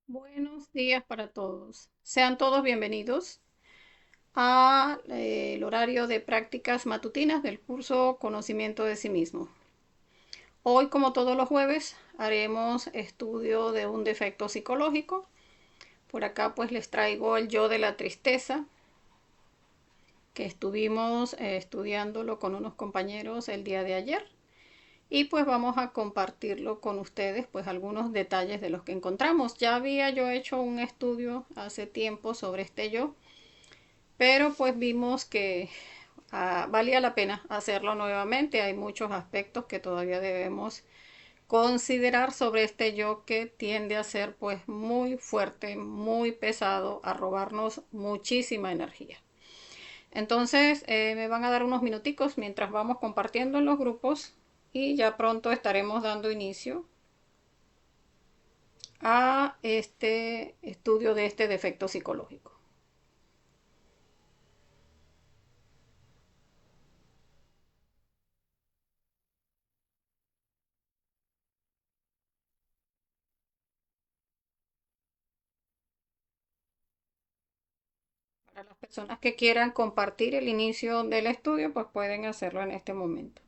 Buenos días para todos. Sean todos bienvenidos a el horario de prácticas matutinas del curso Conocimiento de sí mismo. Hoy, como todos los jueves, haremos estudio de un defecto psicológico. Por acá pues les traigo el yo de la tristeza, que estuvimos estudiándolo con unos compañeros el día de ayer. Y pues vamos a compartirlo con ustedes, pues algunos detalles de los que encontramos. Ya había yo hecho un estudio hace tiempo sobre este yo, pero pues vimos que valía la pena hacerlo nuevamente. Hay muchos aspectos que todavía debemos considerar sobre este yo que tiende a ser pues muy fuerte, muy pesado, a robarnos muchísima energía. Entonces me van a dar unos minuticos mientras vamos compartiendo en los grupos y ya pronto estaremos dando inicio a este estudio de este defecto psicológico. Para las personas que quieran compartir el inicio del estudio, pues pueden hacerlo en este momento.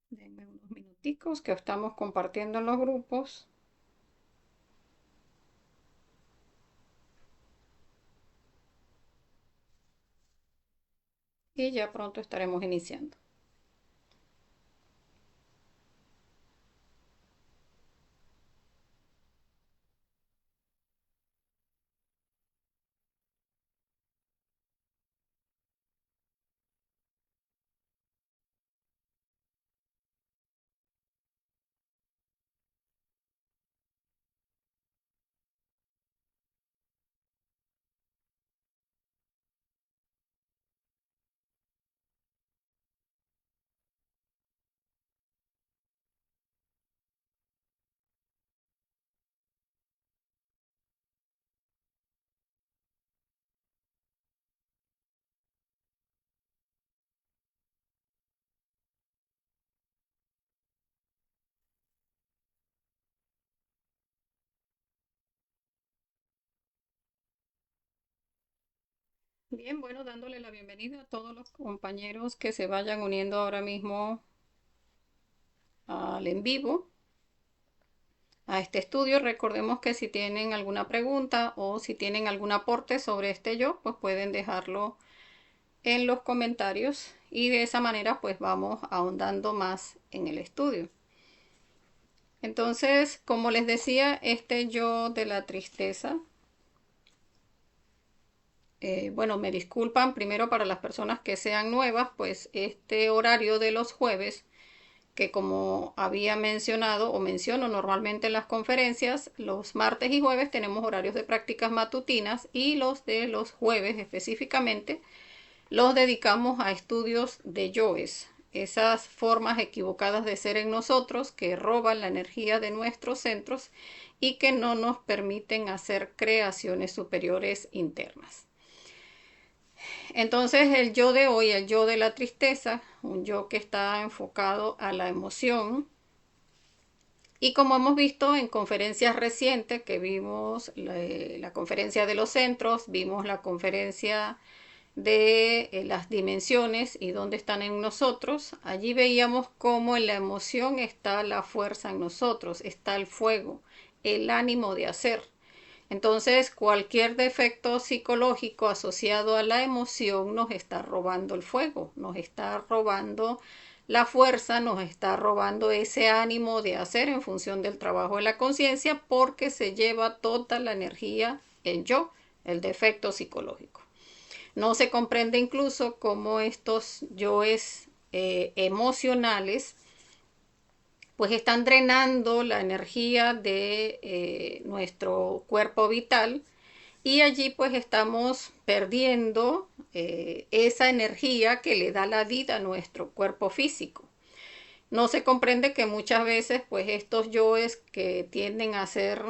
Denme unos minuticos que estamos compartiendo en los grupos y ya pronto estaremos iniciando. Bien, bueno, dándole la bienvenida a todos los compañeros que se vayan uniendo ahora mismo al en vivo a este estudio. Recordemos que si tienen alguna pregunta o si tienen algún aporte sobre este yo, pues pueden dejarlo en los comentarios y de esa manera pues vamos ahondando más en el estudio. Entonces, como les decía, este yo de la tristeza, bueno, me disculpan primero para las personas que sean nuevas, pues este horario de los jueves, que como había mencionado o menciono normalmente en las conferencias, los martes y jueves tenemos horarios de prácticas matutinas y los de los jueves específicamente los dedicamos a estudios de yoes, esas formas equivocadas de ser en nosotros que roban la energía de nuestros centros y que no nos permiten hacer creaciones superiores internas. Entonces el yo de hoy, el yo de la tristeza, un yo que está enfocado a la emoción, y como hemos visto en conferencias recientes, que vimos la conferencia de los centros, vimos la conferencia de las dimensiones y dónde están en nosotros, allí veíamos cómo en la emoción está la fuerza en nosotros, está el fuego, el ánimo de hacer. Entonces, cualquier defecto psicológico asociado a la emoción nos está robando el fuego, nos está robando la fuerza, nos está robando ese ánimo de hacer en función del trabajo de la conciencia porque se lleva toda la energía, el yo, el defecto psicológico. No se comprende incluso cómo estos yoes emocionales pues están drenando la energía de nuestro cuerpo vital y allí pues estamos perdiendo esa energía que le da la vida a nuestro cuerpo físico. No se comprende que muchas veces pues estos yoes que tienden a ser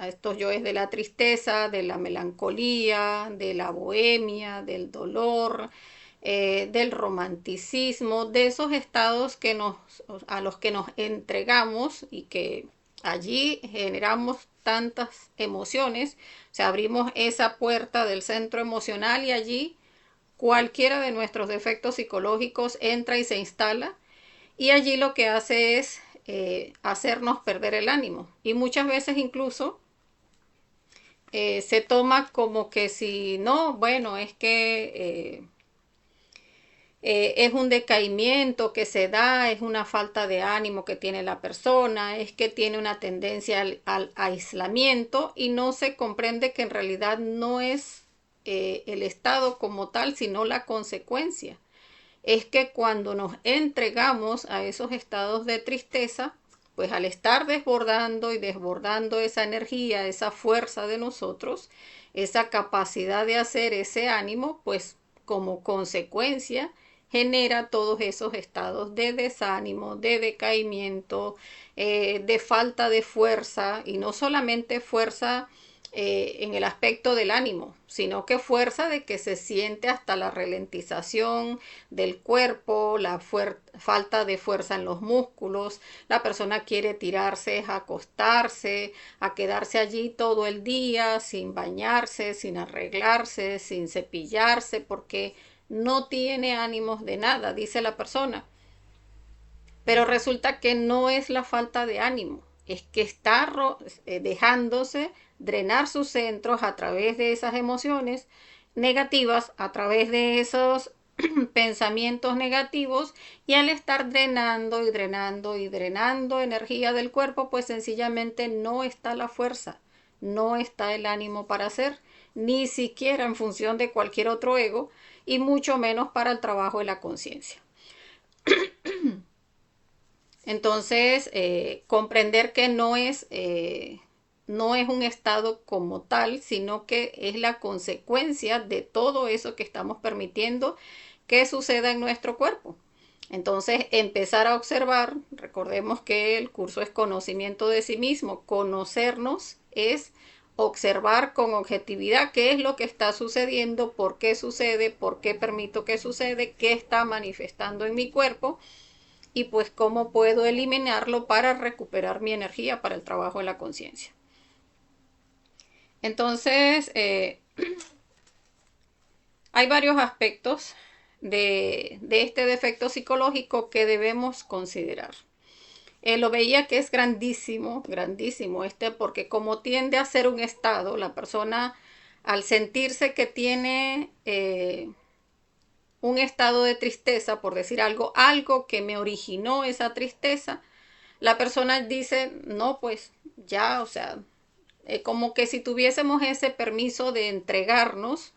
a estos yoes de la tristeza, de la melancolía, de la bohemia, del dolor, del romanticismo, de esos estados a los que nos entregamos y que allí generamos tantas emociones, o sea, abrimos esa puerta del centro emocional y allí cualquiera de nuestros defectos psicológicos entra y se instala y allí lo que hace es hacernos perder el ánimo y muchas veces incluso se toma como que si no, bueno, es que es un decaimiento que se da, es una falta de ánimo que tiene la persona, es que tiene una tendencia al aislamiento y no se comprende que en realidad no es el estado como tal, sino la consecuencia. Es que cuando nos entregamos a esos estados de tristeza, pues al estar desbordando y desbordando esa energía, esa fuerza de nosotros, esa capacidad de hacer ese ánimo, pues como consecuencia genera todos esos estados de desánimo, de decaimiento, de falta de fuerza, y no solamente fuerza en el aspecto del ánimo, sino que fuerza de que se siente hasta la ralentización del cuerpo, la falta de fuerza en los músculos, la persona quiere tirarse, acostarse, a quedarse allí todo el día sin bañarse, sin arreglarse, sin cepillarse, porque no tiene ánimos de nada, dice la persona. Pero resulta que no es la falta de ánimo, es que está dejándose drenar sus centros a través de esas emociones negativas, a través de esos pensamientos negativos, y al estar drenando y drenando y drenando energía del cuerpo, pues sencillamente no está la fuerza, no está el ánimo para hacer, ni siquiera en función de cualquier otro ego, y mucho menos para el trabajo de la conciencia. Entonces, comprender que no es un estado como tal, sino que es la consecuencia de todo eso que estamos permitiendo que suceda en nuestro cuerpo. Entonces, empezar a observar, recordemos que el curso es conocimiento de sí mismo, conocernos es observar con objetividad qué es lo que está sucediendo, por qué permito que sucede, qué está manifestando en mi cuerpo y pues cómo puedo eliminarlo para recuperar mi energía para el trabajo de la conciencia. Entonces, hay varios aspectos de este defecto psicológico que debemos considerar. Lo veía que es grandísimo, grandísimo porque como tiende a ser un estado, la persona al sentirse que tiene un estado de tristeza, por decir algo, algo que me originó esa tristeza, la persona dice, no, pues ya, o sea, como que si tuviésemos ese permiso de entregarnos,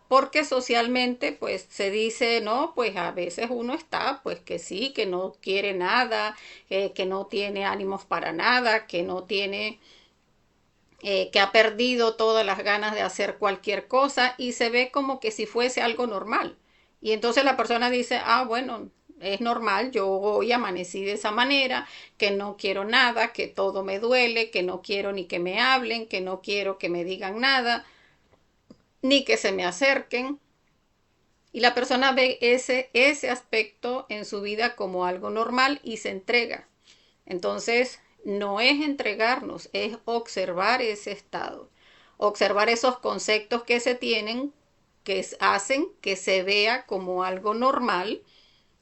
porque socialmente pues se dice, no, pues a veces uno está, pues que sí, que no quiere nada, que no tiene ánimos para nada, que no tiene, que ha perdido todas las ganas de hacer cualquier cosa y se ve como que si fuese algo normal. Y entonces la persona dice, ah, bueno, es normal, yo hoy amanecí de esa manera, que no quiero nada, que todo me duele, que no quiero ni que me hablen, que no quiero que me digan nada, ni que se me acerquen. Y la persona ve ese aspecto en su vida como algo normal y se entrega. Entonces, no es entregarnos, es observar ese estado, observar esos conceptos que se tienen, que hacen que se vea como algo normal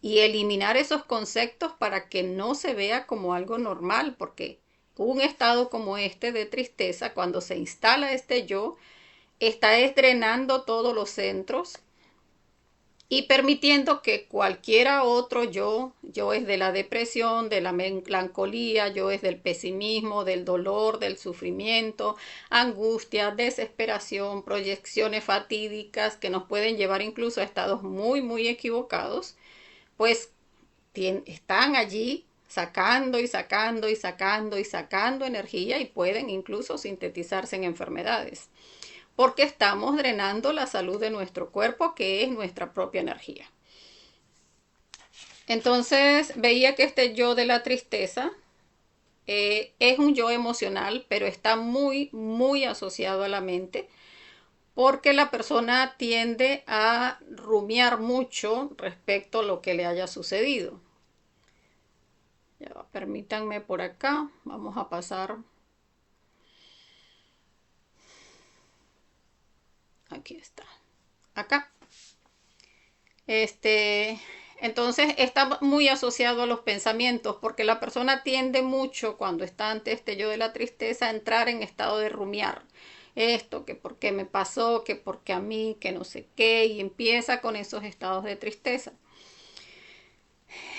y eliminar esos conceptos para que no se vea como algo normal, porque un estado como este de tristeza, cuando se instala este yo, está drenando todos los centros y permitiendo que cualquiera otro yo es de la depresión, de la melancolía, yo es del pesimismo, del dolor, del sufrimiento, angustia, desesperación, proyecciones fatídicas que nos pueden llevar incluso a estados muy, muy equivocados, pues están allí sacando y sacando y sacando y sacando energía y pueden incluso sintetizarse en enfermedades porque estamos drenando la salud de nuestro cuerpo, que es nuestra propia energía. Entonces veía que este yo de la tristeza es un yo emocional, pero está muy, muy asociado a la mente, porque la persona tiende a rumiar mucho respecto a lo que le haya sucedido. Ya, permítanme por acá, vamos a pasar. Aquí está. Acá. Este, entonces está muy asociado a los pensamientos, porque la persona tiende mucho cuando está ante este yo de la tristeza a entrar en estado de rumiar. Esto, que por qué me pasó, que por qué a mí, que no sé qué, y empieza con esos estados de tristeza.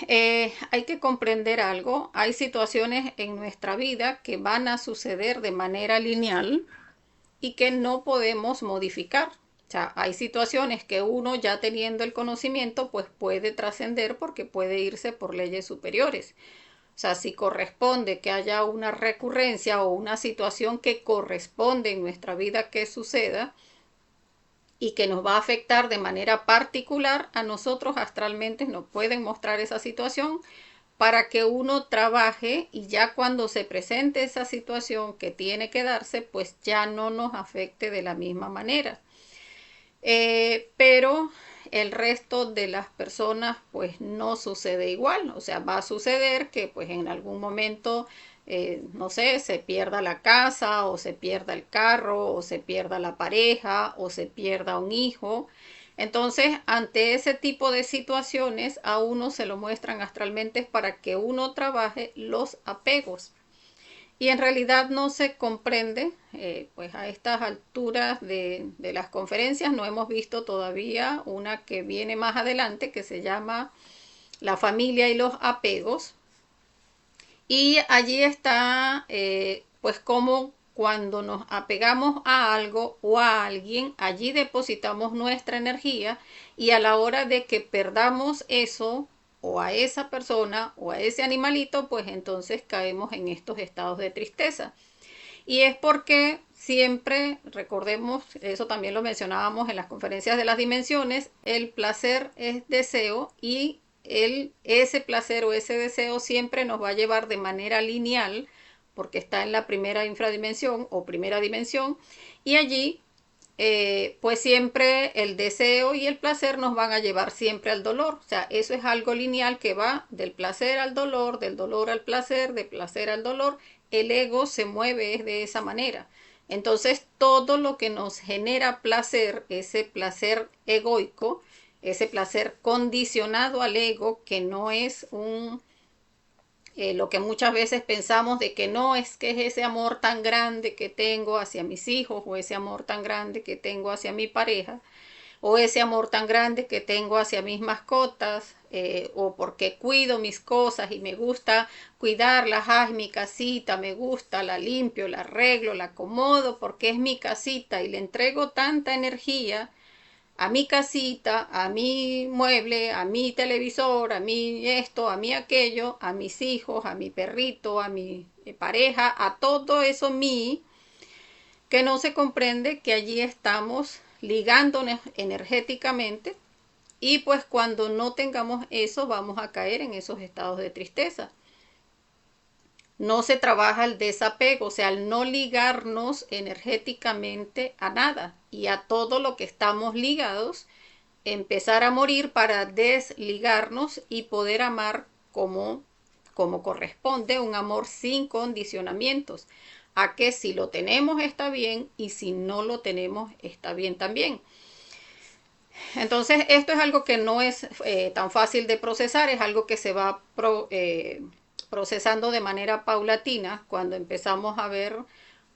Hay que comprender algo, hay situaciones en nuestra vida que van a suceder de manera lineal y que no podemos modificar. O sea, hay situaciones que uno ya teniendo el conocimiento pues puede trascender porque puede irse por leyes superiores. O sea, si corresponde que haya una recurrencia o una situación que corresponde en nuestra vida que suceda y que nos va a afectar de manera particular, a nosotros astralmente nos pueden mostrar esa situación para que uno trabaje y ya cuando se presente esa situación que tiene que darse, pues ya no nos afecte de la misma manera. Pero el resto de las personas pues no sucede igual, o sea, va a suceder que pues en algún momento, no sé, se pierda la casa o se pierda el carro o se pierda la pareja o se pierda un hijo. Entonces, ante ese tipo de situaciones, a uno se lo muestran astralmente para que uno trabaje los apegos. Y en realidad no se comprende, pues a estas alturas de las conferencias no hemos visto todavía una que viene más adelante que se llama La familia y los apegos. Y allí está, pues como cuando nos apegamos a algo o a alguien, allí depositamos nuestra energía y a la hora de que perdamos eso o a esa persona o a ese animalito, pues entonces caemos en estos estados de tristeza. Y es porque siempre, recordemos, eso también lo mencionábamos en las conferencias de las dimensiones, el placer es deseo y ese placer o ese deseo siempre nos va a llevar de manera lineal, porque está en la primera infradimensión o primera dimensión, y allí pues siempre el deseo y el placer nos van a llevar siempre al dolor. O sea, eso es algo lineal que va del placer al dolor, del dolor al placer, del placer al dolor. El ego se mueve de esa manera. Entonces, todo lo que nos genera placer, ese placer egoico, ese placer condicionado al ego, que no es lo que muchas veces pensamos de que no es que es ese amor tan grande que tengo hacia mis hijos o ese amor tan grande que tengo hacia mi pareja o ese amor tan grande que tengo hacia mis mascotas o porque cuido mis cosas y me gusta cuidarlas, es mi casita, me gusta, la limpio, la arreglo, la acomodo porque es mi casita y le entrego tanta energía a mi casita, a mi mueble, a mi televisor, a mi esto, a mi aquello, a mis hijos, a mi perrito, a mi pareja, a todo eso mí, que no se comprende que allí estamos ligándonos energéticamente y pues cuando no tengamos eso vamos a caer en esos estados de tristeza. No se trabaja el desapego, o sea, el no ligarnos energéticamente a nada y a todo lo que estamos ligados, empezar a morir para desligarnos y poder amar como corresponde, un amor sin condicionamientos, a que si lo tenemos está bien y si no lo tenemos está bien también. Entonces, esto es algo que no es tan fácil de procesar, es algo que se va procesando de manera paulatina cuando empezamos a ver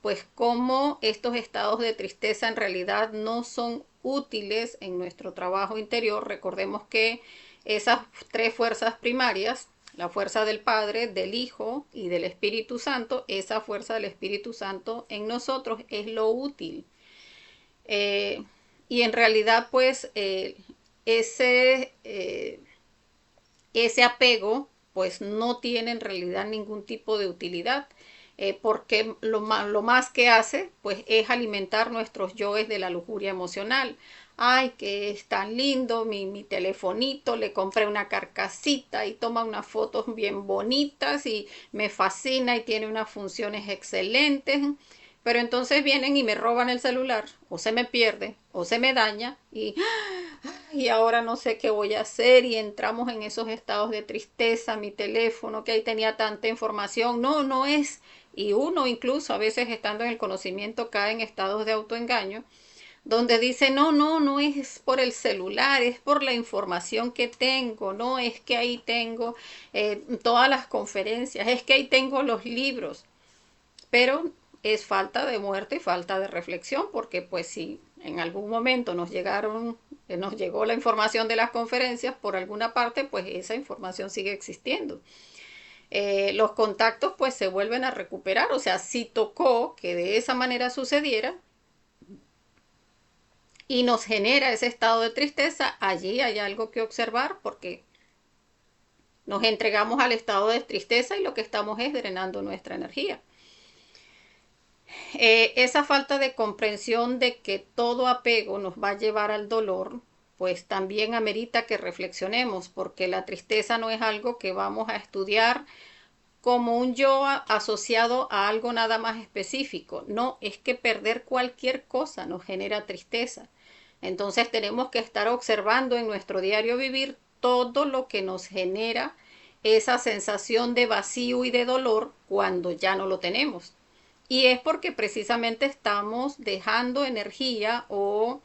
pues cómo estos estados de tristeza en realidad no son útiles en nuestro trabajo interior. Recordemos que esas tres fuerzas primarias, la fuerza del Padre, del Hijo y del Espíritu Santo, esa fuerza del Espíritu Santo en nosotros es lo útil. Y en realidad pues ese, ese apego pues no tiene en realidad ningún tipo de utilidad porque lo más que hace pues es alimentar nuestros yoes de la lujuria emocional. ay, que es tan lindo mi telefonito, le compré una carcasita y toma unas fotos bien bonitas y me fascina y tiene unas funciones excelentes. Pero entonces vienen y me roban el celular, o se me pierde, o se me daña, y ahora no sé qué voy a hacer, y entramos en esos estados de tristeza, mi teléfono, que ahí tenía tanta información, no, no es, y uno incluso a veces estando en el conocimiento cae en estados de autoengaño, donde dice, no, no, no es por el celular, es por la información que tengo, no es que ahí tengo todas las conferencias, es que ahí tengo los libros, pero es falta de muerte y falta de reflexión, porque pues si en algún momento nos llegó la información de las conferencias por alguna parte, pues esa información sigue existiendo. Los contactos pues se vuelven a recuperar, o sea, si tocó que de esa manera sucediera y nos genera ese estado de tristeza, allí hay algo que observar porque nos entregamos al estado de tristeza y lo que estamos es drenando nuestra energía. Esa falta de comprensión de que todo apego nos va a llevar al dolor, pues también amerita que reflexionemos, porque la tristeza no es algo que vamos a estudiar como un yo asociado a algo nada más específico. No, es que perder cualquier cosa nos genera tristeza. Entonces tenemos que estar observando en nuestro diario vivir todo lo que nos genera esa sensación de vacío y de dolor cuando ya no lo tenemos. Y es porque precisamente estamos dejando energía o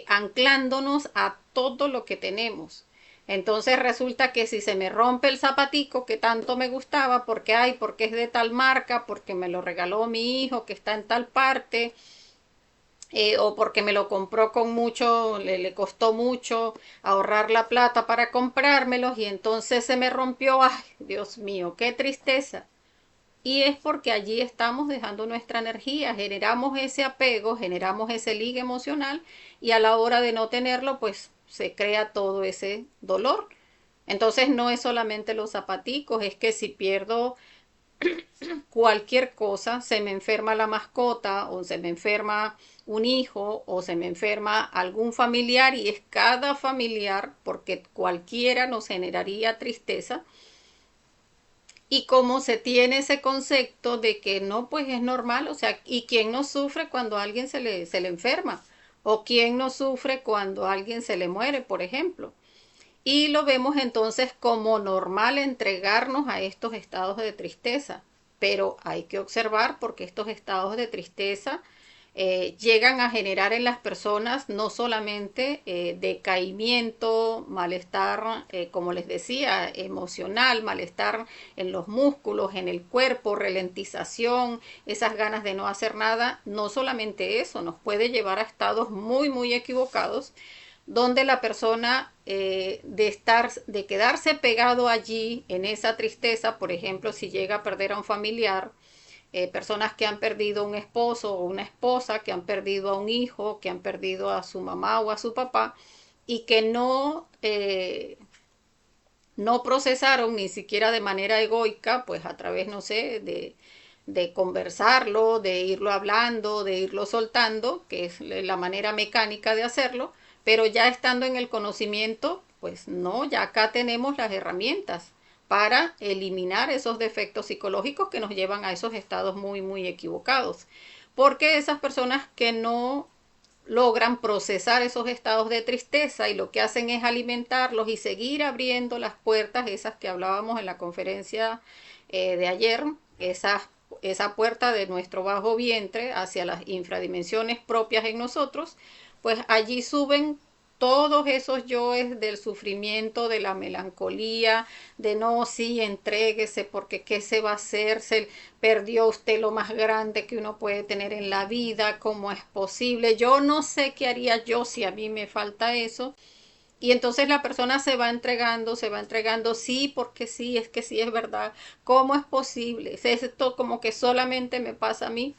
anclándonos a todo lo que tenemos. Entonces resulta que si se me rompe el zapatico que tanto me gustaba, porque ay, porque es de tal marca, porque me lo regaló mi hijo que está en tal parte, o porque me lo compró con mucho, le costó mucho ahorrar la plata para comprármelos y entonces se me rompió, ay, Dios mío, qué tristeza. Y es porque allí estamos dejando nuestra energía, generamos ese apego, generamos ese ligue emocional y a la hora de no tenerlo, pues se crea todo ese dolor. Entonces no es solamente los zapaticos, es que si pierdo cualquier cosa, se me enferma la mascota o se me enferma un hijo o se me enferma algún familiar y es cada familiar porque cualquiera nos generaría tristeza y cómo se tiene ese concepto de que no, pues es normal, o sea, ¿y quién no sufre cuando a alguien se le enferma? ¿O quién no sufre cuando a alguien se le muere, por ejemplo? Y lo vemos entonces como normal entregarnos a estos estados de tristeza, pero hay que observar porque estos estados de tristeza llegan a generar en las personas no solamente decaimiento, malestar, como les decía, emocional, malestar en los músculos, en el cuerpo, ralentización, esas ganas de no hacer nada, no solamente eso, nos puede llevar a estados muy, muy equivocados donde la persona de quedarse pegado allí en esa tristeza, por ejemplo, si llega a perder a un familiar, personas que han perdido un esposo o una esposa, que han perdido a un hijo, que han perdido a su mamá o a su papá y que no procesaron ni siquiera de manera egoica, pues a través, no sé, de conversarlo, de irlo hablando, de irlo soltando, que es la manera mecánica de hacerlo, pero ya estando en el conocimiento, pues no, ya acá tenemos las herramientas para eliminar esos defectos psicológicos que nos llevan a esos estados muy, muy equivocados. Porque esas personas que no logran procesar esos estados de tristeza y lo que hacen es alimentarlos y seguir abriendo las puertas, esas que hablábamos en la conferencia de ayer, esa puerta de nuestro bajo vientre hacia las infradimensiones propias en nosotros, pues allí suben todos esos yoes del sufrimiento, de la melancolía, de no, sí, entréguese, porque qué se va a hacer, se perdió usted lo más grande que uno puede tener en la vida, cómo es posible, yo no sé qué haría yo si a mí me falta eso. Y entonces la persona se va entregando, sí, porque sí, es que sí es verdad, ¿cómo es posible? ¿Es esto como que solamente me pasa a mí?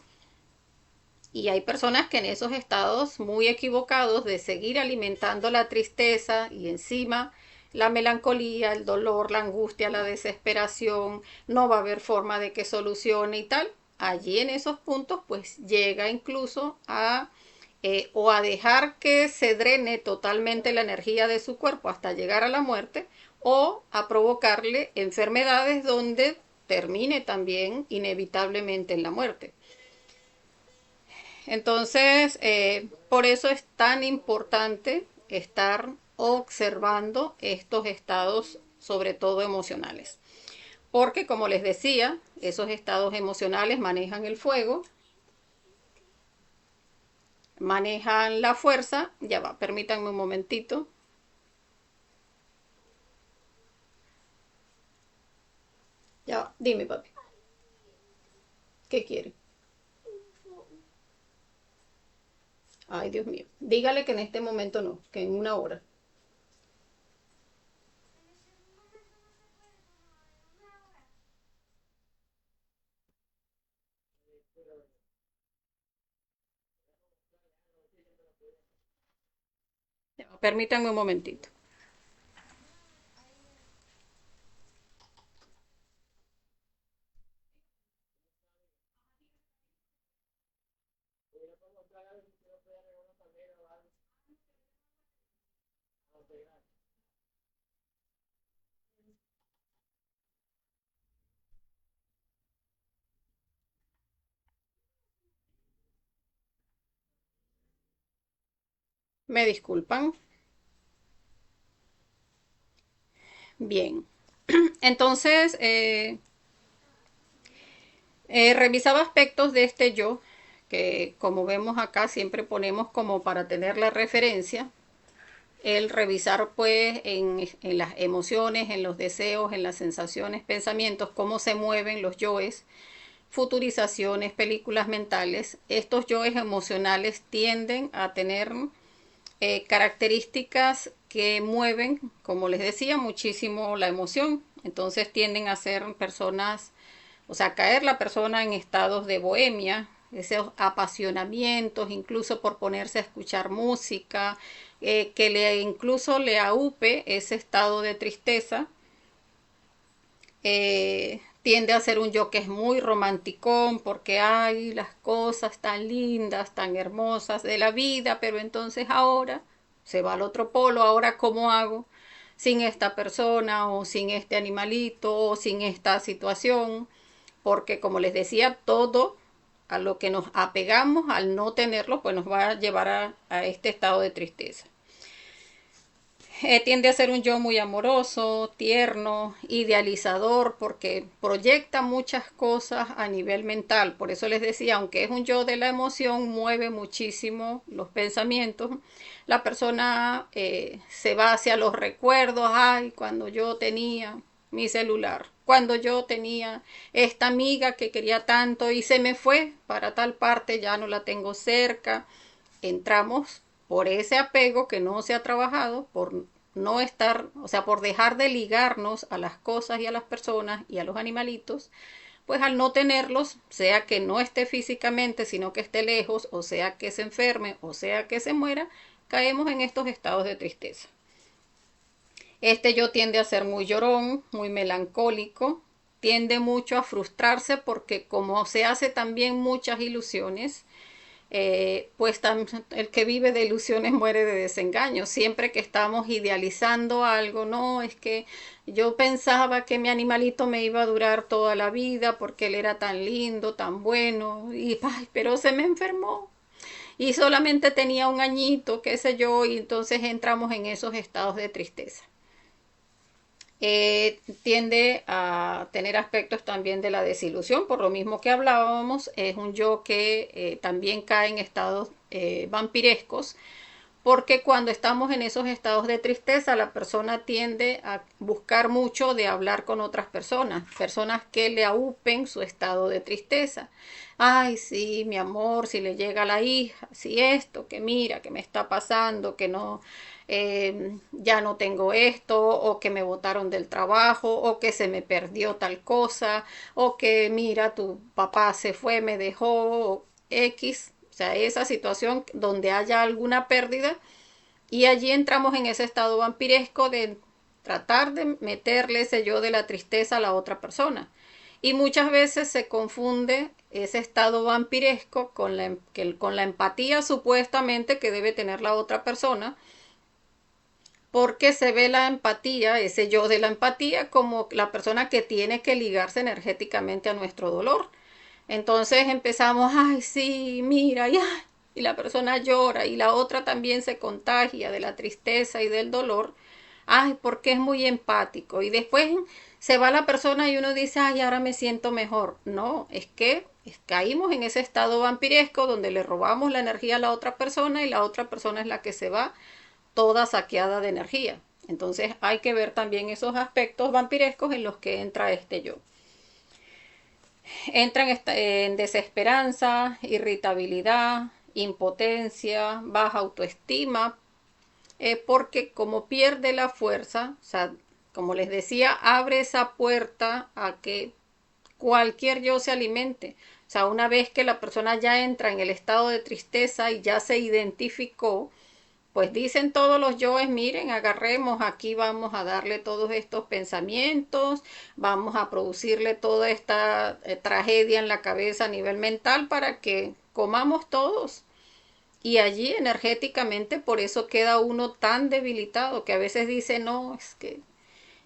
Y hay personas que en esos estados muy equivocados de seguir alimentando la tristeza y encima la melancolía, el dolor, la angustia, la desesperación, no va a haber forma de que solucione y tal. Allí en esos puntos pues llega incluso a o a dejar que se drene totalmente la energía de su cuerpo hasta llegar a la muerte, o a provocarle enfermedades donde termine también inevitablemente en la muerte. Entonces, por eso es tan importante estar observando estos estados, sobre todo emocionales. Porque, como les decía, esos estados emocionales manejan el fuego, manejan la fuerza. Ya va, permítanme un momentito. Ya va, dime, papi, ¿qué quiere? Ay, Dios mío. Dígale que en este momento no, que en una hora. Ya va, permítanme un momentito. Me disculpan. Bien. Entonces, revisaba aspectos de este yo, que como vemos acá siempre ponemos como para tener la referencia, el revisar pues en las emociones, en los deseos, en las sensaciones, pensamientos, cómo se mueven los yoes, futurizaciones, películas mentales. Estos yoes emocionales tienden a tener características que mueven, como les decía, muchísimo la emoción. Entonces tienden a ser personas, o sea, caer la persona en estados de bohemia, esos apasionamientos, incluso por ponerse a escuchar música, que le incluso le aupe ese estado de tristeza. Tiende a ser un yo que es muy romanticón porque hay las cosas tan lindas, tan hermosas de la vida, pero entonces ahora se va al otro polo. Ahora cómo hago sin esta persona, o sin este animalito, o sin esta situación, porque como les decía, todo a lo que nos apegamos al no tenerlo pues nos va a llevar a este estado de tristeza. Tiende a ser un yo muy amoroso, tierno, idealizador, porque proyecta muchas cosas a nivel mental. Por eso les decía, aunque es un yo de la emoción, mueve muchísimo los pensamientos. La persona se va hacia los recuerdos. Ay, cuando yo tenía mi celular, cuando yo tenía esta amiga que quería tanto y se me fue para tal parte, ya no la tengo cerca. Entramos por ese apego que no se ha trabajado, por no estar, o sea, por dejar de ligarnos a las cosas y a las personas y a los animalitos, pues al no tenerlos, sea que no esté físicamente, sino que esté lejos, o sea que se enferme, o sea que se muera, caemos en estos estados de tristeza. Este yo tiende a ser muy llorón, muy melancólico, tiende mucho a frustrarse porque como se hace también muchas ilusiones, pues el que vive de ilusiones muere de desengaño. Siempre que estamos idealizando algo, no, es que yo pensaba que mi animalito me iba a durar toda la vida porque él era tan lindo, tan bueno, y ay, pero se me enfermó y solamente tenía un añito, qué sé yo, y entonces entramos en esos estados de tristeza. Tiende a tener aspectos también de la desilusión, por lo mismo que hablábamos, es un yo que también cae en estados vampirescos, porque cuando estamos en esos estados de tristeza, la persona tiende a buscar mucho de hablar con otras personas, personas que le aupen su estado de tristeza. Ay, sí, mi amor, si le llega a la hija, si esto, que mira, que me está pasando, que no, ya no tengo esto, o que me botaron del trabajo, o que se me perdió tal cosa, o que mira, tu papá se fue, me dejó, X, o sea, esa situación donde haya alguna pérdida, y allí entramos en ese estado vampiresco de tratar de meterle ese yo de la tristeza a la otra persona. Y muchas veces se confunde ese estado vampiresco con con la empatía supuestamente que debe tener la otra persona, porque se ve la empatía, ese yo de la empatía, como la persona que tiene que ligarse energéticamente a nuestro dolor. Entonces empezamos, ay, sí, mira, y la persona llora y la otra también se contagia de la tristeza y del dolor, ay, porque es muy empático. Y después se va la persona y uno dice, ay, ahora me siento mejor. No, es que caímos en ese estado vampiresco donde le robamos la energía a la otra persona y la otra persona es la que se va toda saqueada de energía. Entonces hay que ver también esos aspectos vampirescos en los que entra este yo. Entra en desesperanza, irritabilidad, impotencia, baja autoestima, porque como pierde la fuerza, o sea, como les decía, abre esa puerta a que cualquier yo se alimente. O sea, una vez que la persona ya entra en el estado de tristeza y ya se identificó, pues dicen todos los yoes, miren, agarremos, aquí vamos a darle todos estos pensamientos, vamos a producirle toda esta tragedia en la cabeza a nivel mental para que comamos todos. Y allí energéticamente por eso queda uno tan debilitado que a veces dice, no, es que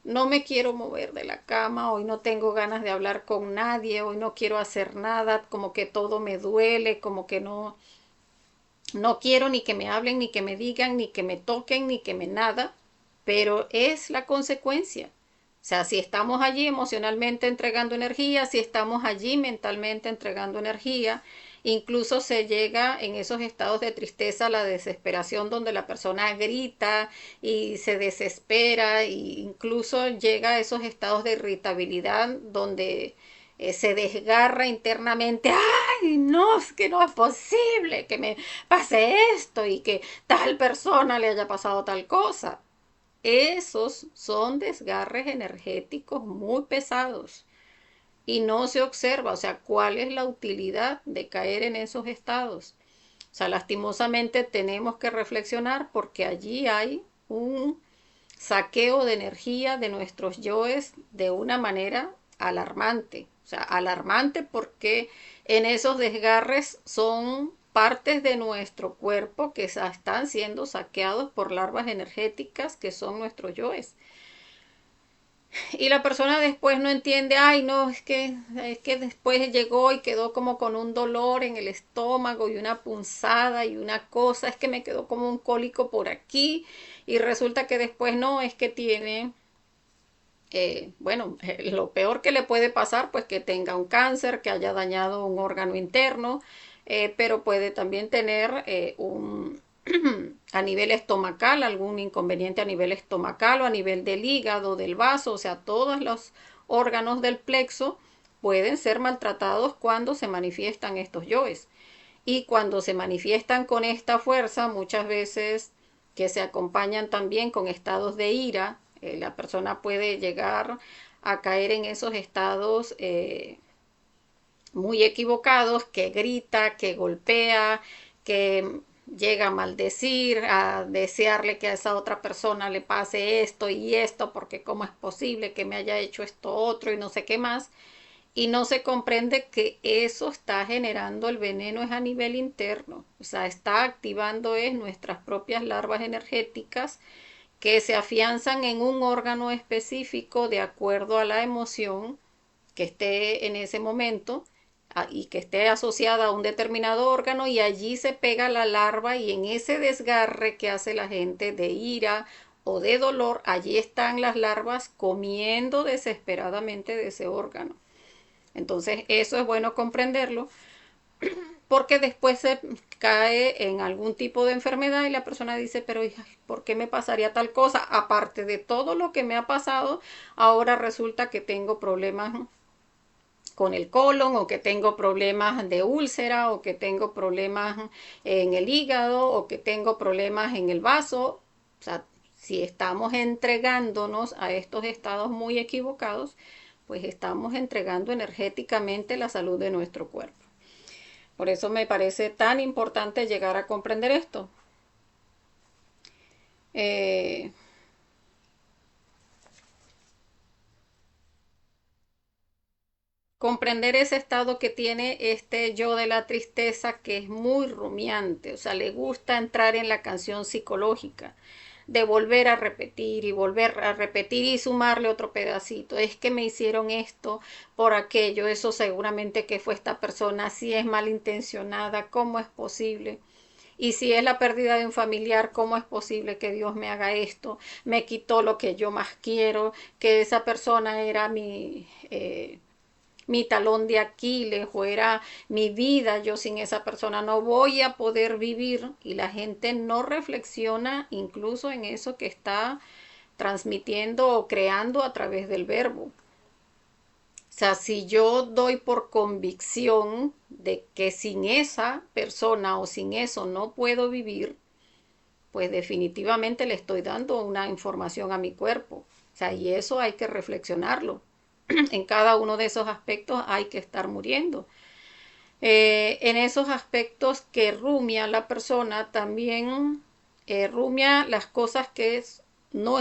no me quiero mover de la cama, hoy no tengo ganas de hablar con nadie, hoy no quiero hacer nada, como que todo me duele, como que no quiero ni que me hablen, ni que me digan, ni que me toquen, ni que me nada, pero es la consecuencia. O sea, si estamos allí emocionalmente entregando energía, si estamos allí mentalmente entregando energía, incluso se llega en esos estados de tristeza a la desesperación donde la persona grita y se desespera e incluso llega a esos estados de irritabilidad donde se desgarra internamente, ay, no, es que no es posible que me pase esto y que tal persona le haya pasado tal cosa. Esos son desgarres energéticos muy pesados y no se observa, o sea, cuál es la utilidad de caer en esos estados. O sea, lastimosamente tenemos que reflexionar porque allí hay un saqueo de energía de nuestros yoes de una manera alarmante. O sea, alarmante porque en esos desgarres son partes de nuestro cuerpo que están siendo saqueados por larvas energéticas que son nuestros yoes. Y la persona después no entiende, ay no, es que después llegó y quedó como con un dolor en el estómago y una punzada y una cosa, es que me quedó como un cólico por aquí y resulta que después no, es que tiene bueno, lo peor que le puede pasar, pues que tenga un cáncer, que haya dañado un órgano interno, pero puede también tener a nivel estomacal, algún inconveniente a nivel estomacal o a nivel del hígado, del vaso, o sea, todos los órganos del plexo pueden ser maltratados cuando se manifiestan estos yoes. Y cuando se manifiestan con esta fuerza, muchas veces que se acompañan también con estados de ira, la persona puede llegar a caer en esos estados muy equivocados, que grita, que golpea, que llega a maldecir, a desearle que a esa otra persona le pase esto y esto, porque cómo es posible que me haya hecho esto otro y no sé qué más. Y no se comprende que eso está generando el veneno es a nivel interno, o sea, está activando es nuestras propias larvas energéticas que se afianzan en un órgano específico de acuerdo a la emoción que esté en ese momento y que esté asociada a un determinado órgano y allí se pega la larva y en ese desgarre que hace la gente de ira o de dolor, allí están las larvas comiendo desesperadamente de ese órgano. Entonces eso es bueno comprenderlo porque después se cae en algún tipo de enfermedad y la persona dice, pero hija, ¿por qué me pasaría tal cosa? Aparte de todo lo que me ha pasado, ahora resulta que tengo problemas con el colon o que tengo problemas de úlcera o que tengo problemas en el hígado o que tengo problemas en el vaso. O sea, si estamos entregándonos a estos estados muy equivocados, pues estamos entregando energéticamente la salud de nuestro cuerpo. Por eso me parece tan importante llegar a comprender esto. Eh, comprender ese estado que tiene este yo de la tristeza, que es muy rumiante, o sea, le gusta entrar en la canción psicológica, de volver a repetir y volver a repetir y sumarle otro pedacito. Es que me hicieron esto por aquello, eso seguramente que fue esta persona, si es malintencionada, ¿cómo es posible? Y si es la pérdida de un familiar, ¿cómo es posible que Dios me haga esto? Me quitó lo que yo más quiero, que esa persona era mi talón de Aquiles o era mi vida, yo sin esa persona no voy a poder vivir, y la gente no reflexiona incluso en eso que está transmitiendo o creando a través del verbo. O sea, si yo doy por convicción de que sin esa persona o sin eso no puedo vivir, pues definitivamente le estoy dando una información a mi cuerpo. O sea, y eso hay que reflexionarlo. En cada uno de esos aspectos hay que estar muriendo. En esos aspectos que rumia la persona, también rumia las cosas que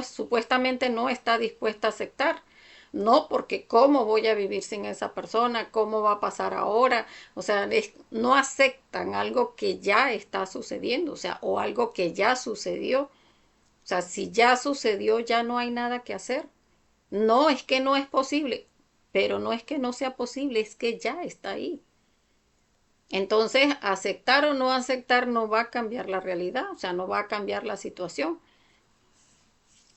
supuestamente no está dispuesta a aceptar. No, porque cómo voy a vivir sin esa persona, cómo va a pasar ahora, o sea, no aceptan algo que ya está sucediendo, o sea, o algo que ya sucedió. O sea, si ya sucedió, ya no hay nada que hacer. No es que no es posible, pero no es que no sea posible, es que ya está ahí. Entonces, aceptar o no aceptar no va a cambiar la realidad, o sea, no va a cambiar la situación.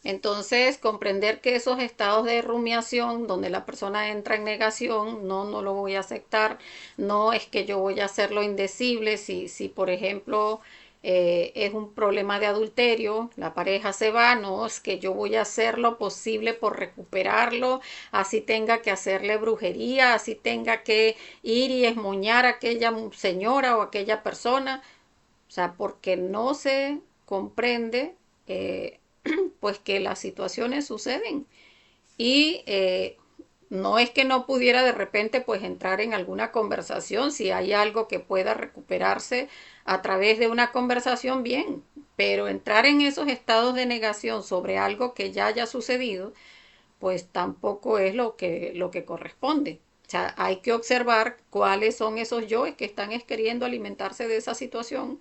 Entonces, comprender que esos estados de rumiación, donde la persona entra en negación, no, no lo voy a aceptar, no es que yo voy a hacerlo indecible, si por ejemplo, es un problema de adulterio, la pareja se va, no, es que yo voy a hacer lo posible por recuperarlo, así tenga que hacerle brujería, así tenga que ir y esmoñar a aquella señora o aquella persona, o sea, porque no se comprende pues que las situaciones suceden y no es que no pudiera de repente pues entrar en alguna conversación, si hay algo que pueda recuperarse a través de una conversación, bien, pero entrar en esos estados de negación sobre algo que ya haya sucedido, pues tampoco es lo que corresponde. O sea, hay que observar cuáles son esos yoes que están queriendo alimentarse de esa situación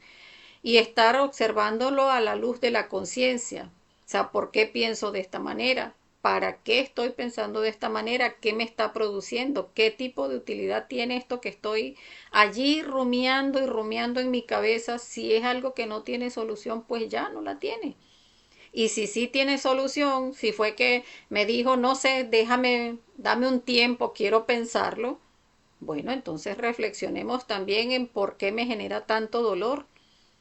y estar observándolo a la luz de la conciencia. O sea, ¿por qué pienso de esta manera? ¿Para qué estoy pensando de esta manera? ¿Qué me está produciendo? ¿Qué tipo de utilidad tiene esto que estoy allí rumiando y rumiando en mi cabeza? Si es algo que no tiene solución, pues ya no la tiene. Y si sí tiene solución, si fue que me dijo, no sé, dame un tiempo, quiero pensarlo, bueno, entonces reflexionemos también en por qué me genera tanto dolor.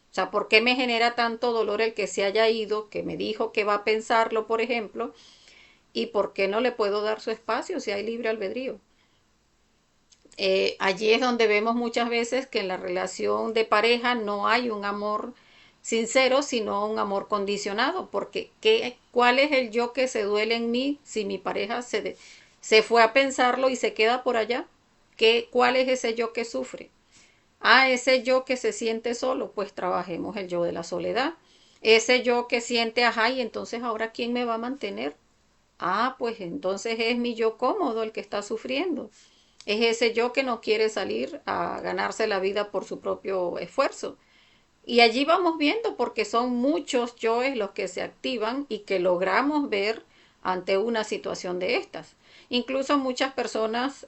O sea, ¿por qué me genera tanto dolor el que se haya ido, que me dijo que va a pensarlo, por ejemplo? ¿Y por qué no le puedo dar su espacio si hay libre albedrío? Allí es donde vemos muchas veces que en la relación de pareja no hay un amor sincero, sino un amor condicionado, porque ¿cuál es el yo que se duele en mí si mi pareja se fue a pensarlo y se queda por allá? ¿Cuál es ese yo que sufre? Ese yo que se siente solo, pues trabajemos el yo de la soledad. Ese yo que siente, ajá, y entonces ahora ¿quién me va a mantener? Pues entonces es mi yo cómodo el que está sufriendo. Es ese yo que no quiere salir a ganarse la vida por su propio esfuerzo. Y allí vamos viendo porque son muchos yoes los que se activan y que logramos ver ante una situación de estas. Incluso muchas personas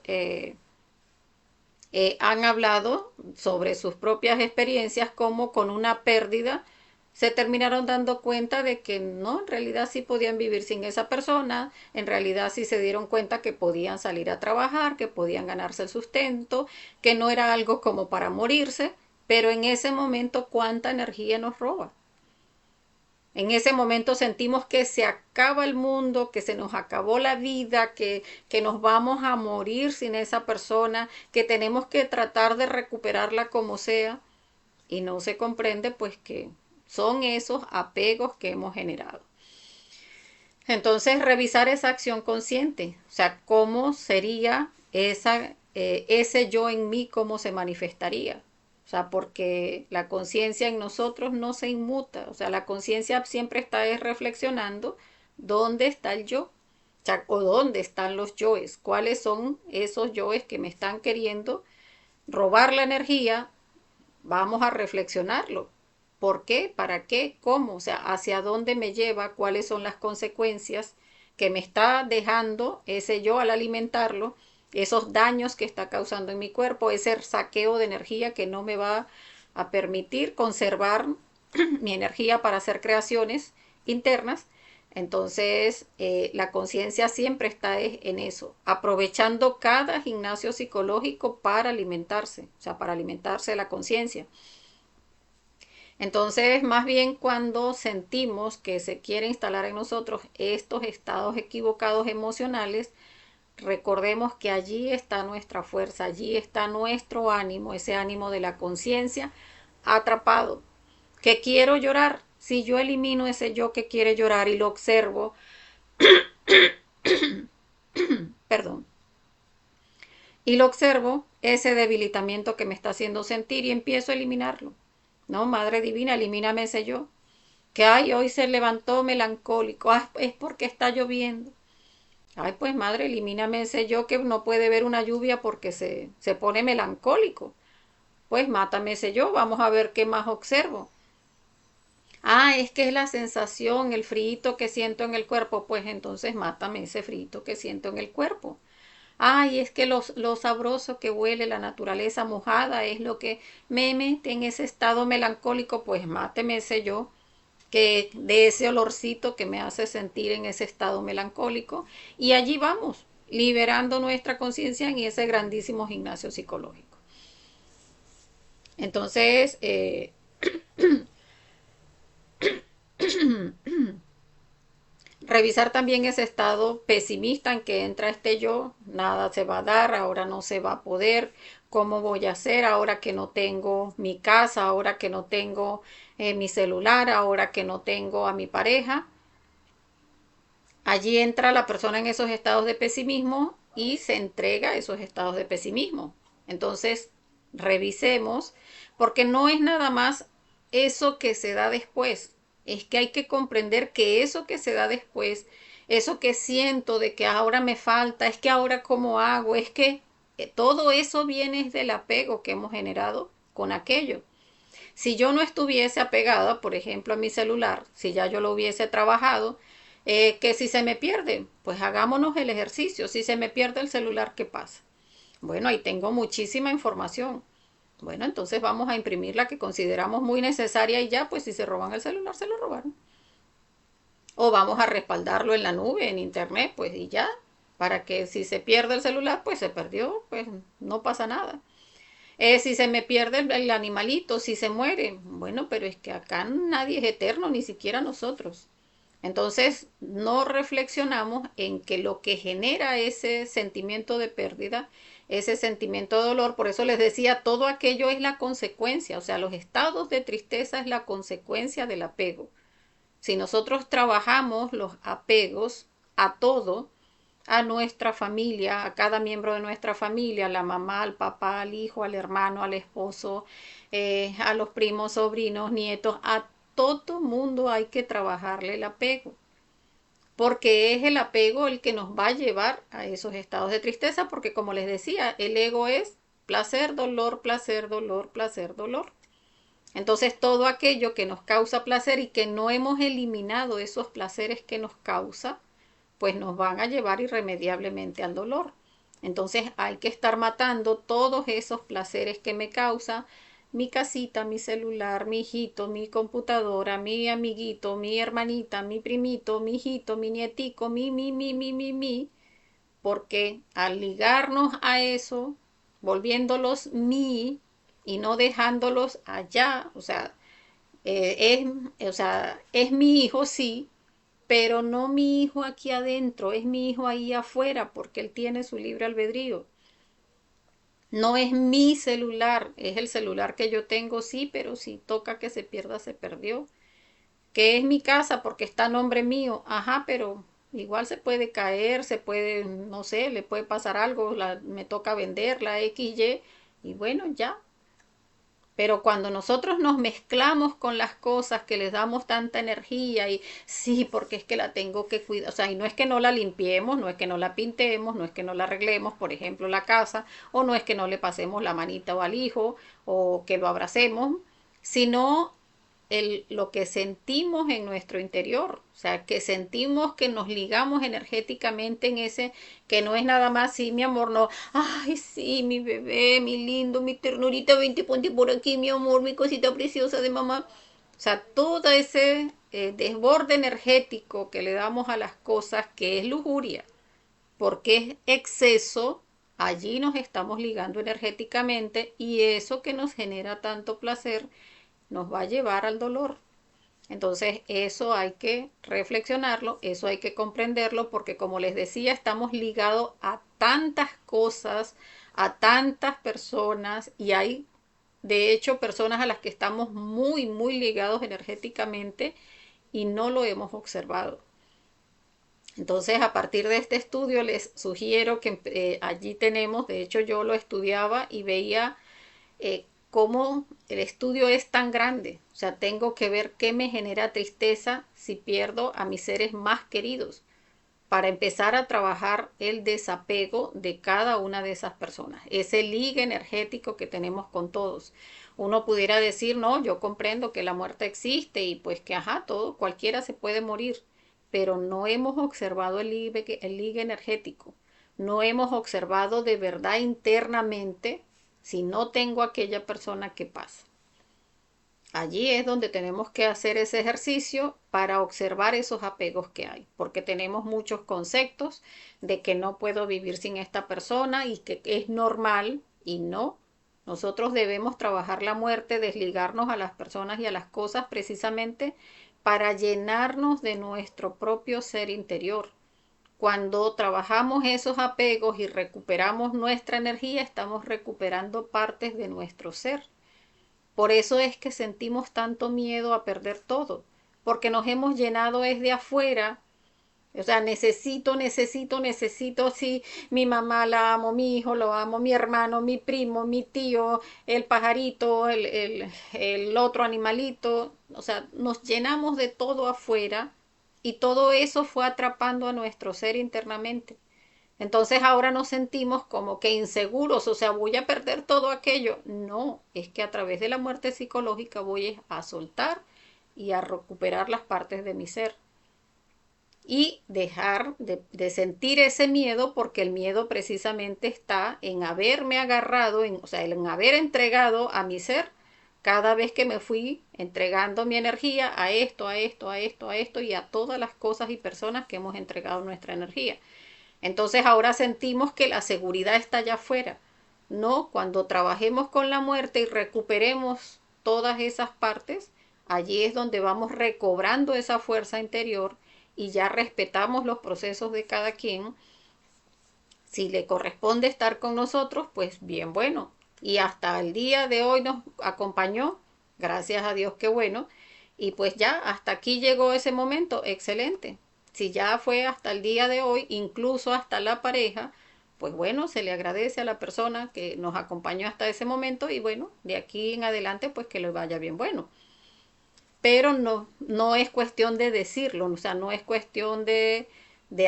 han hablado sobre sus propias experiencias, como con una pérdida se terminaron dando cuenta de que no, en realidad sí podían vivir sin esa persona, en realidad sí se dieron cuenta que podían salir a trabajar, que podían ganarse el sustento, que no era algo como para morirse, pero en ese momento cuánta energía nos roba. En ese momento sentimos que se acaba el mundo, que se nos acabó la vida, que nos vamos a morir sin esa persona, que tenemos que tratar de recuperarla como sea, y no se comprende pues que son esos apegos que hemos generado. Entonces, revisar esa acción consciente, o sea, cómo sería ese yo en mí, cómo se manifestaría. O sea, porque la conciencia en nosotros no se inmuta. O sea, la conciencia siempre está reflexionando dónde está el yo. sea, o dónde están los yoes, cuáles son esos yoes que me están queriendo robar la energía. Vamos a reflexionarlo. ¿Por qué? ¿Para qué? ¿Cómo? O sea, ¿hacia dónde me lleva? ¿Cuáles son las consecuencias que me está dejando ese yo al alimentarlo? Esos daños que está causando en mi cuerpo, ese saqueo de energía que no me va a permitir conservar mi energía para hacer creaciones internas. Entonces, la conciencia siempre está en eso, aprovechando cada gimnasio psicológico para alimentarse, o sea, para alimentarse de la conciencia. Entonces, más bien cuando sentimos que se quiere instalar en nosotros estos estados equivocados emocionales, recordemos que allí está nuestra fuerza, allí está nuestro ánimo, ese ánimo de la conciencia atrapado. ¿Que quiero llorar? Si yo elimino ese yo que quiere llorar y lo observo, perdón, y lo observo, ese debilitamiento que me está haciendo sentir y empiezo a eliminarlo. No, Madre Divina, elimíname ese yo. Que ay, hoy se levantó melancólico. Ah, es porque está lloviendo. Ay, pues madre, elimíname ese yo que no puede ver una lluvia porque se pone melancólico. Pues mátame ese yo, vamos a ver qué más observo. Ah, es que es la sensación, el frío que siento en el cuerpo. Pues entonces mátame ese frío que siento en el cuerpo. Ay, es que lo sabroso que huele la naturaleza mojada es lo que me mete en ese estado melancólico. Pues máteme ese yo que de ese olorcito que me hace sentir en ese estado melancólico. Y allí vamos, liberando nuestra conciencia en ese grandísimo gimnasio psicológico. Entonces, revisar también ese estado pesimista en que entra este yo, nada se va a dar, ahora no se va a poder, cómo voy a hacer ahora que no tengo mi casa, ahora que no tengo mi celular, ahora que no tengo a mi pareja. Allí entra la persona en esos estados de pesimismo y se entrega a esos estados de pesimismo. Entonces, revisemos, porque no es nada más eso que se da después, es que hay que comprender que eso que se da después, eso que siento de que ahora me falta, es que ahora cómo hago, es que todo eso viene del apego que hemos generado con aquello. Si yo no estuviese apegada, por ejemplo, a mi celular, si ya yo lo hubiese trabajado, que si se me pierde, pues hagámonos el ejercicio. Si se me pierde el celular, ¿qué pasa? Bueno, ahí tengo muchísima información. Bueno, entonces vamos a imprimir la que consideramos muy necesaria y ya, pues si se roban el celular, se lo robaron. O vamos a respaldarlo en la nube, en internet, pues y ya, para que si se pierde el celular, pues se perdió, pues no pasa nada. Si se me pierde el animalito, si se muere, bueno, pero es que acá nadie es eterno, ni siquiera nosotros. Entonces, no reflexionamos en que lo que genera ese sentimiento de pérdida, ese sentimiento de dolor, por eso les decía, todo aquello es la consecuencia, o sea, los estados de tristeza es la consecuencia del apego. Si nosotros trabajamos los apegos a todo, a nuestra familia, a cada miembro de nuestra familia, a la mamá, al papá, al hijo, al hermano, al esposo, a los primos, sobrinos, nietos, a todo mundo hay que trabajarle el apego, porque es el apego el que nos va a llevar a esos estados de tristeza, porque como les decía, el ego es placer, dolor, placer, dolor, placer, dolor. Entonces todo aquello que nos causa placer y que no hemos eliminado esos placeres que nos causa, pues nos van a llevar irremediablemente al dolor. Entonces hay que estar matando todos esos placeres que me causa mi casita, mi celular, mi hijito, mi computadora, mi amiguito, mi hermanita, mi primito, mi hijito, mi nietico, mi, porque al ligarnos a eso, volviéndolos mi y no dejándolos allá, o sea, es mi hijo, sí, pero no mi hijo aquí adentro, es mi hijo ahí afuera, porque él tiene su libre albedrío. No es mi celular, es el celular que yo tengo, sí, pero si toca que se pierda, se perdió. Que es mi casa porque está a nombre mío, ajá, pero igual se puede caer, se puede, no sé, le puede pasar algo, me toca venderla, X, Y, y bueno, ya. Pero cuando nosotros nos mezclamos con las cosas que les damos tanta energía y sí, porque es que la tengo que cuidar, o sea, y no es que no la limpiemos, no es que no la pintemos, no es que no la arreglemos, por ejemplo, la casa, o no es que no le pasemos la manita o al hijo, o que lo abracemos, sino lo que sentimos en nuestro interior, o sea, que sentimos que nos ligamos energéticamente en ese, que no es nada más, sí, mi amor, no, ay, sí, mi bebé, mi lindo, mi ternurita, 20 ponte por aquí, mi amor, mi cosita preciosa de mamá. O sea, todo ese desborde energético que le damos a las cosas, que es lujuria, porque es exceso, allí nos estamos ligando energéticamente y eso que nos genera tanto placer nos va a llevar al dolor. Entonces eso hay que reflexionarlo, eso hay que comprenderlo, porque como les decía, estamos ligados a tantas cosas, a tantas personas, y hay de hecho personas a las que estamos muy, muy ligados energéticamente y no lo hemos observado. Entonces, a partir de este estudio, les sugiero que allí tenemos, de hecho yo lo estudiaba y veía cómo el estudio es tan grande. O sea, tengo que ver qué me genera tristeza si pierdo a mis seres más queridos para empezar a trabajar el desapego de cada una de esas personas, ese ligue energético que tenemos con todos. Uno pudiera decir, no, yo comprendo que la muerte existe y pues que, ajá, todo, cualquiera se puede morir, pero no hemos observado el ligue energético, no hemos observado de verdad internamente si no tengo aquella persona que pasa. Allí es donde tenemos que hacer ese ejercicio para observar esos apegos que hay, porque tenemos muchos conceptos de que no puedo vivir sin esta persona y que es normal y no. Nosotros debemos trabajar la muerte, desligarnos a las personas y a las cosas precisamente para llenarnos de nuestro propio ser interior. Cuando trabajamos esos apegos y recuperamos nuestra energía, estamos recuperando partes de nuestro ser. Por eso es que sentimos tanto miedo a perder todo, porque nos hemos llenado es de afuera. O sea, necesito, sí, mi mamá la amo, mi hijo lo amo, mi hermano, mi primo, mi tío, el pajarito, el otro animalito. O sea, nos llenamos de todo afuera y todo eso fue atrapando a nuestro ser internamente. Entonces ahora nos sentimos como que inseguros, o sea, voy a perder todo aquello. No, es que a través de la muerte psicológica voy a soltar y a recuperar las partes de mi ser y dejar de sentir ese miedo, porque el miedo precisamente está en haberme agarrado, o sea, en haber entregado a mi ser cada vez que me fui entregando mi energía a esto, a esto, a esto, a esto y a todas las cosas y personas que hemos entregado nuestra energía. Entonces ahora sentimos que la seguridad está allá afuera. No, cuando trabajemos con la muerte y recuperemos todas esas partes, allí es donde vamos recobrando esa fuerza interior y ya respetamos los procesos de cada quien. Si le corresponde estar con nosotros, pues bien bueno. Y hasta el día de hoy nos acompañó, gracias a Dios, qué bueno. Y pues ya hasta aquí llegó ese momento, excelente. Si ya fue hasta el día de hoy, incluso hasta la pareja, pues bueno, se le agradece a la persona que nos acompañó hasta ese momento y bueno, de aquí en adelante pues que le vaya bien bueno. Pero no es cuestión de decirlo, o sea, no es cuestión de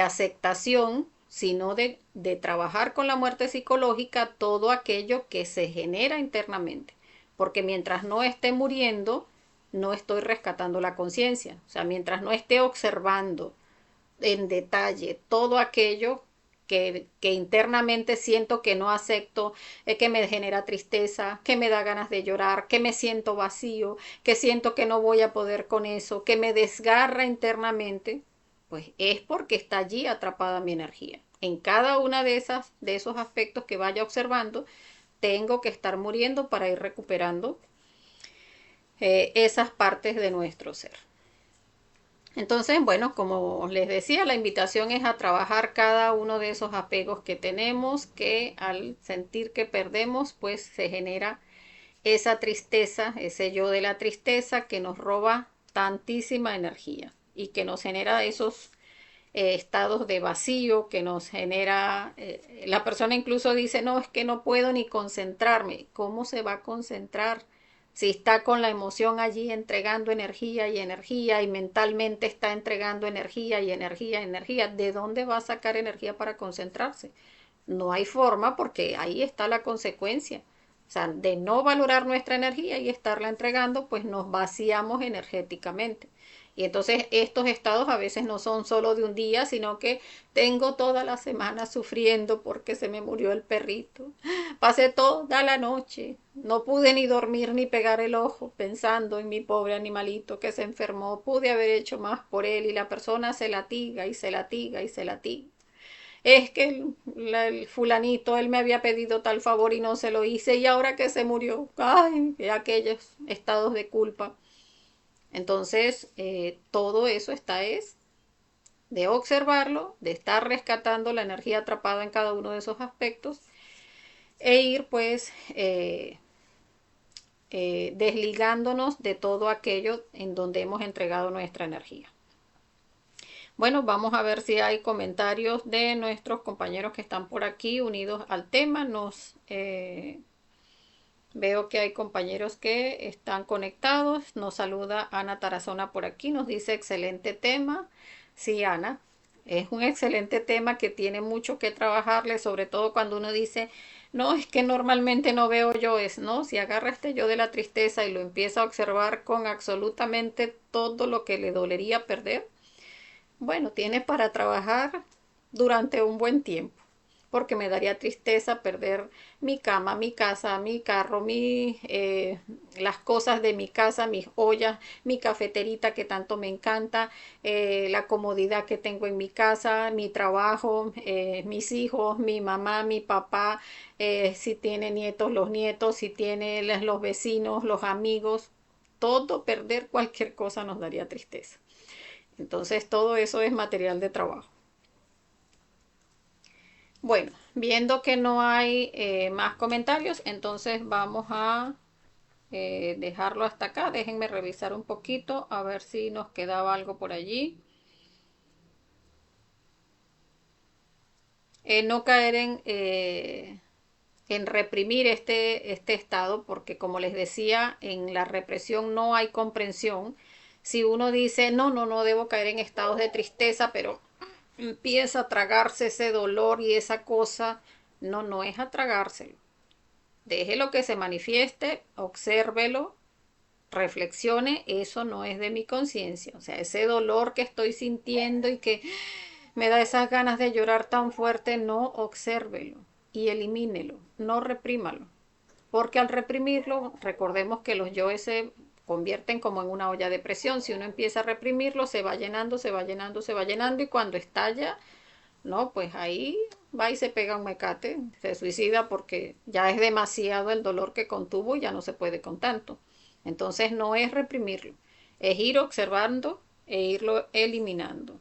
aceptación, sino de trabajar con la muerte psicológica todo aquello que se genera internamente. Porque mientras no esté muriendo, no estoy rescatando la conciencia. O sea, mientras no esté observando en detalle todo aquello que internamente siento que no acepto, que me genera tristeza, que me da ganas de llorar, que me siento vacío, que siento que no voy a poder con eso, que me desgarra internamente, pues es porque está allí atrapada mi energía. En cada una de esos aspectos que vaya observando, tengo que estar muriendo para ir recuperando esas partes de nuestro ser. Entonces, bueno, como les decía, la invitación es a trabajar cada uno de esos apegos que tenemos, que al sentir que perdemos, pues se genera esa tristeza, ese yo de la tristeza que nos roba tantísima energía y que nos genera esos estados de vacío, que nos genera, la persona incluso dice, no, es que no puedo ni concentrarme. ¿Cómo se va a concentrar? Si está con la emoción allí entregando energía y energía y mentalmente está entregando energía y energía y energía, ¿de dónde va a sacar energía para concentrarse? No hay forma porque ahí está la consecuencia. O sea, de no valorar nuestra energía y estarla entregando, pues nos vaciamos energéticamente. Y entonces estos estados a veces no son solo de un día, sino que tengo toda la semana sufriendo porque se me murió el perrito. Pasé toda la noche, no pude ni dormir ni pegar el ojo pensando en mi pobre animalito que se enfermó. Pude haber hecho más por él y la persona se latiga y se latiga y se latiga. Es que el fulanito, él me había pedido tal favor y no se lo hice y ahora que se murió, ay, aquellos estados de culpa. Entonces, todo eso está es de observarlo, de estar rescatando la energía atrapada en cada uno de esos aspectos e ir pues desligándonos de todo aquello en donde hemos entregado nuestra energía. Bueno, vamos a ver si hay comentarios de nuestros compañeros que están por aquí unidos al tema. Veo que hay compañeros que están conectados. Nos saluda Ana Tarazona por aquí. Nos dice excelente tema. Sí, Ana, es un excelente tema que tiene mucho que trabajarle, sobre todo cuando uno dice, no, es que normalmente no veo yo es, ¿no? Si agarra este yo de la tristeza y lo empieza a observar con absolutamente todo lo que le dolería perder, bueno, tiene para trabajar durante un buen tiempo, porque me daría tristeza perder mi cama, mi casa, mi carro, las cosas de mi casa, mis ollas, mi cafeterita que tanto me encanta, la comodidad que tengo en mi casa, mi trabajo, mis hijos, mi mamá, mi papá, si tiene nietos, los nietos, si tiene los vecinos, los amigos, todo perder cualquier cosa nos daría tristeza. Entonces todo eso es material de trabajo. Bueno, viendo que no hay más comentarios, entonces vamos a dejarlo hasta acá. Déjenme revisar un poquito a ver si nos quedaba algo por allí. No caer en reprimir este estado, porque como les decía, en la represión no hay comprensión. Si uno dice, no, no, no debo caer en estados de tristeza, pero empieza a tragarse ese dolor y esa cosa, no, no es a tragárselo. Déjelo que se manifieste, obsérvelo, reflexione, eso no es de mi conciencia. O sea, ese dolor que estoy sintiendo y que me da esas ganas de llorar tan fuerte, no, obsérvelo y elimínelo, no reprímalo. Porque al reprimirlo, recordemos que los yoes se convierten como en una olla de presión. Si uno empieza a reprimirlo, se va llenando, se va llenando, se va llenando y cuando estalla, no, pues ahí va y se pega un mecate, se suicida porque ya es demasiado el dolor que contuvo y ya no se puede con tanto. Entonces no es reprimirlo, es ir observando e irlo eliminando.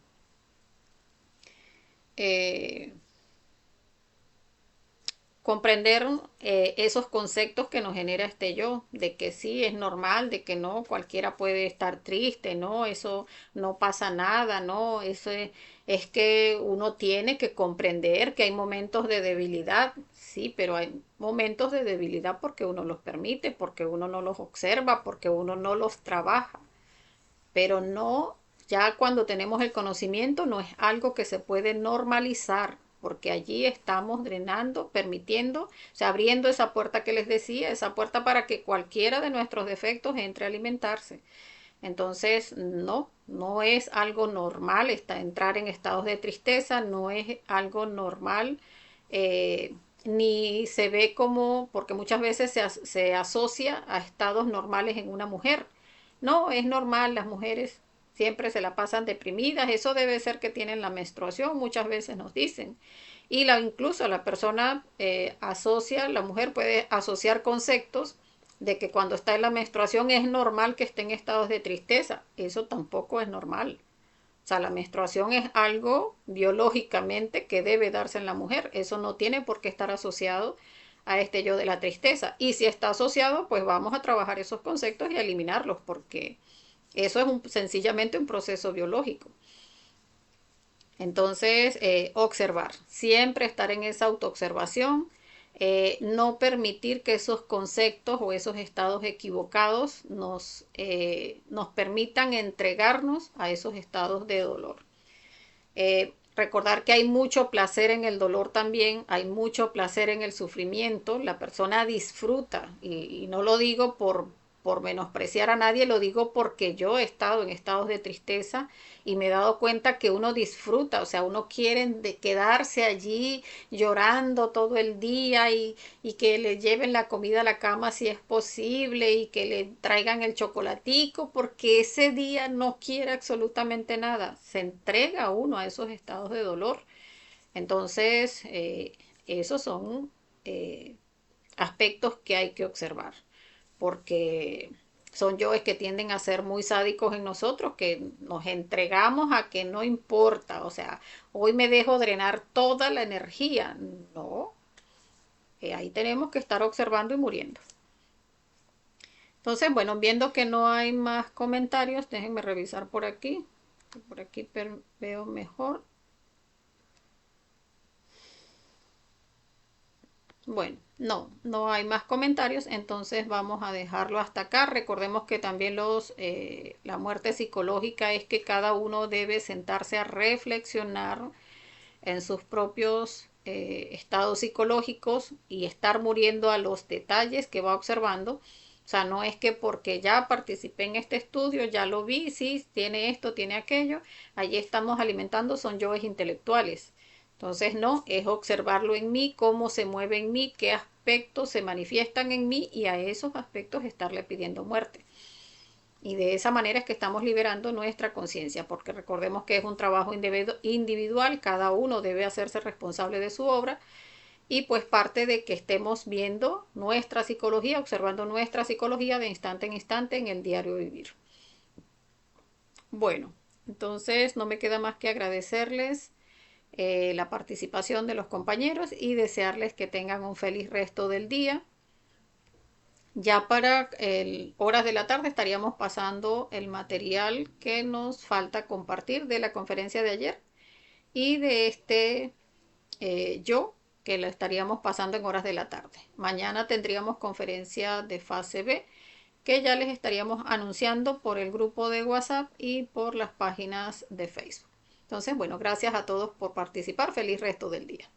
Eh, comprender esos conceptos que nos genera este yo, de que sí es normal, de que no, cualquiera puede estar triste, no, eso no pasa nada, no, es que uno tiene que comprender que hay momentos de debilidad, sí, pero hay momentos de debilidad porque uno los permite, porque uno no los observa, porque uno no los trabaja, pero no, ya cuando tenemos el conocimiento no es algo que se puede normalizar, porque allí estamos drenando, permitiendo, o sea, abriendo esa puerta que les decía, esa puerta para que cualquiera de nuestros defectos entre a alimentarse. Entonces, no, no es algo normal entrar en estados de tristeza, no es algo normal, ni se ve como, porque muchas veces se asocia a estados normales en una mujer. No, es normal, las mujeres siempre se la pasan deprimidas, eso debe ser que tienen la menstruación, muchas veces nos dicen. Y incluso la persona asocia, la mujer puede asociar conceptos de que cuando está en la menstruación es normal que esté en estados de tristeza. Eso tampoco es normal. O sea, la menstruación es algo biológicamente que debe darse en la mujer. Eso no tiene por qué estar asociado a este yo de la tristeza. Y si está asociado, pues vamos a trabajar esos conceptos y a eliminarlos, porque eso es sencillamente un proceso biológico. Entonces, observar, siempre estar en esa autoobservación, no permitir que esos conceptos o esos estados equivocados nos permitan entregarnos a esos estados de dolor. Recordar que hay mucho placer en el dolor también, hay mucho placer en el sufrimiento, la persona disfruta, y no lo digo por menospreciar a nadie, lo digo porque yo he estado en estados de tristeza y me he dado cuenta que uno disfruta, o sea, uno quiere quedarse allí llorando todo el día y que le lleven la comida a la cama si es posible y que le traigan el chocolatico porque ese día no quiere absolutamente nada, se entrega uno a esos estados de dolor. Entonces, esos son aspectos que hay que observar porque son yoes que tienden a ser muy sádicos en nosotros, que nos entregamos a que no importa, o sea, hoy me dejo drenar toda la energía. No, ahí tenemos que estar observando y muriendo. Entonces, bueno, viendo que no hay más comentarios, déjenme revisar por aquí. Por aquí veo mejor. Bueno, no hay más comentarios, entonces vamos a dejarlo hasta acá. Recordemos que también la muerte psicológica es que cada uno debe sentarse a reflexionar en sus propios estados psicológicos y estar muriendo a los detalles que va observando. O sea, no es que porque ya participé en este estudio, ya lo vi, sí, tiene esto, tiene aquello, allí estamos alimentando, son yoes intelectuales. Entonces, no, es observarlo en mí, cómo se mueve en mí, qué aspectos se manifiestan en mí y a esos aspectos estarle pidiendo muerte. Y de esa manera es que estamos liberando nuestra conciencia, porque recordemos que es un trabajo individual, cada uno debe hacerse responsable de su obra y pues parte de que estemos viendo nuestra psicología, observando nuestra psicología de instante en instante en el diario vivir. Bueno, entonces no me queda más que agradecerles la participación de los compañeros y desearles que tengan un feliz resto del día. Ya para horas de la tarde estaríamos pasando el material que nos falta compartir de la conferencia de ayer y de yo que lo estaríamos pasando en horas de la tarde. Mañana tendríamos conferencia de fase B que ya les estaríamos anunciando por el grupo de WhatsApp y por las páginas de Facebook. Entonces, bueno, gracias a todos por participar. Feliz resto del día.